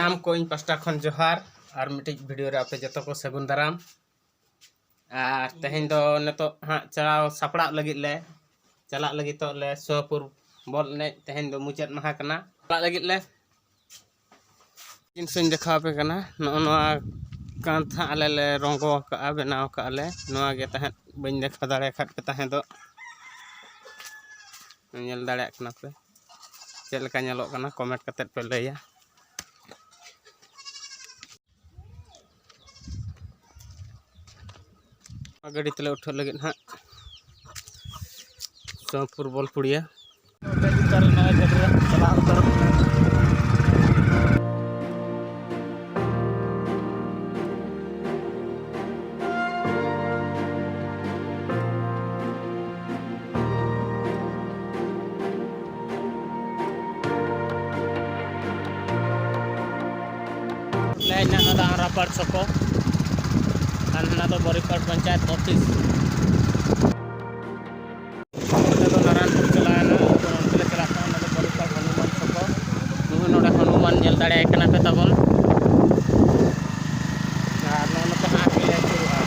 सानाम को इन पास्टा खन जोहार और मिट्टी वीडियो रे आपे जतो को सगुन दाराम और तेहेन दो नतो हाँ चलाव सापड़ा लगित ले चला लगित तो ले सोपुर बॉल ने तेहेन दो मुचाद महा कना चला लगित ले इन सुन देखा पे कना नोआ कांथा आले ले रंगो का बनाव का आले नोआ गे तहन बइन देखा दाड़े खाट पे तहन दो नेल दाड़े कना पे चेल लेका नेलो कना कमेंट कतेत पे लैया गाड़ी तले उठो लगे हाँ सोमपुर बोलपुड़िया रापाड़ छको ना तो बरीपाड़ पंचायत ऑफिस नारायणपुर चलाना चलाता बरीपाड़ हनुमान छको नोडे हनुमान नेल दाड़े कना पे तबन और नोनो तो हाथ ले चुरुआ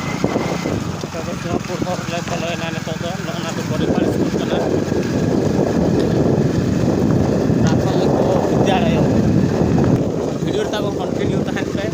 तो सोमपुर हर ले बोलोना ने तो नोना तो बरीपाड़ स्कूल कना प्राथमिक विद्यालय वीडियो ताको कंटिन्यू तहन पे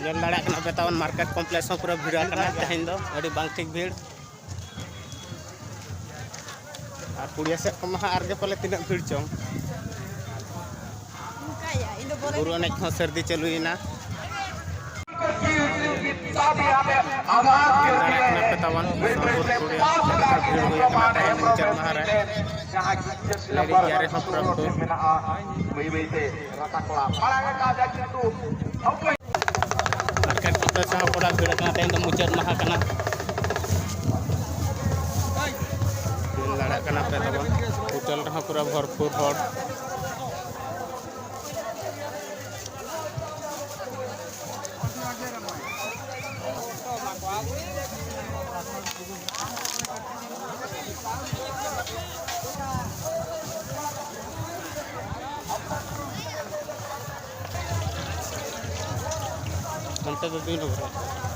जल दाड़ा कना बेतावन मार्केट कॉम्प्लेक्स में पूरा भीड़ कना तेहेन दो अड़ी बांग ठीक भीड़ और कुड़िया से कमा आरगे पले तिना भीड़ चोंग गुरु ने को सर्दी चलुइना बेतावन कुड़िया भीड़ हुई कना तेहेन मुचाद महारे लेडी यारे हो पूरा sama pura beda kena tenda mucat maha kena lada kena peta bang hotel raha pura bharpur hor घंटे तो दिन हो रहा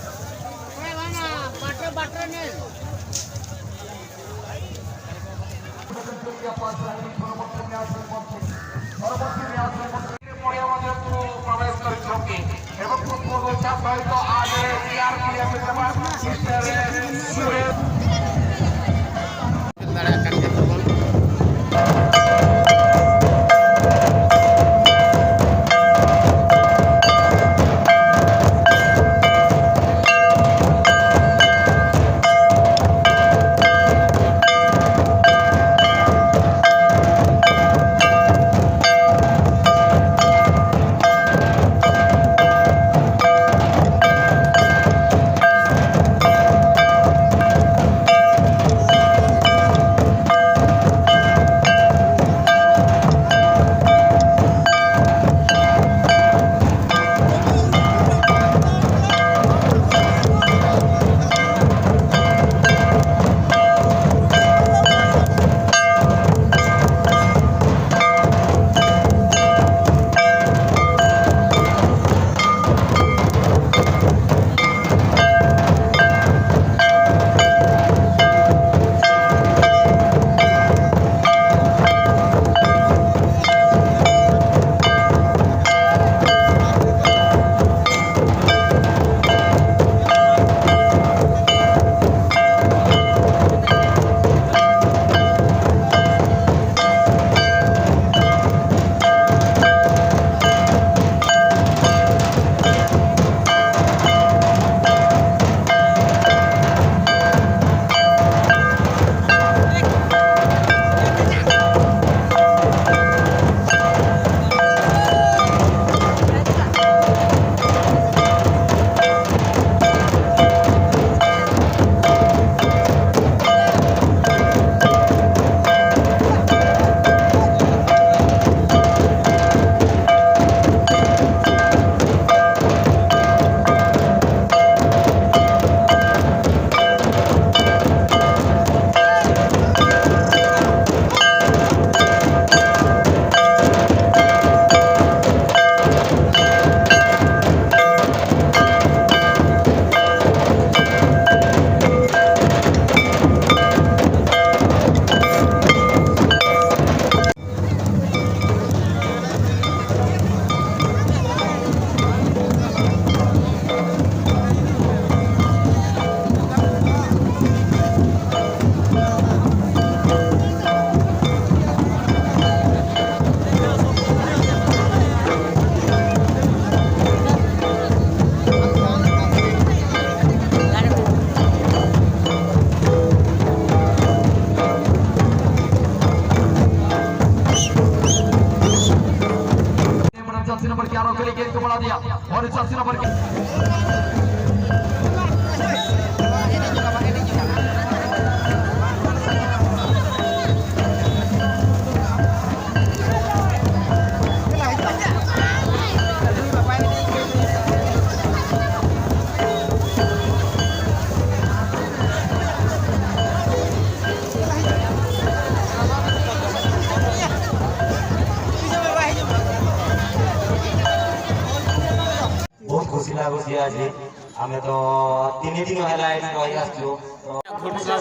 खुशी लागुसी आज हमें तो तीन दिन है घटना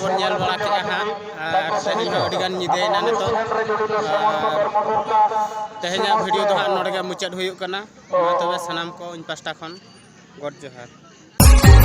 बन नेल बड़ा के हां और तेहन अडी गान निदेना नतो तेहना वीडियो तो हां नोडे मुचाद हुयुक कना मा तबे सनाम को इन पास्टा खन गॉड जोहार।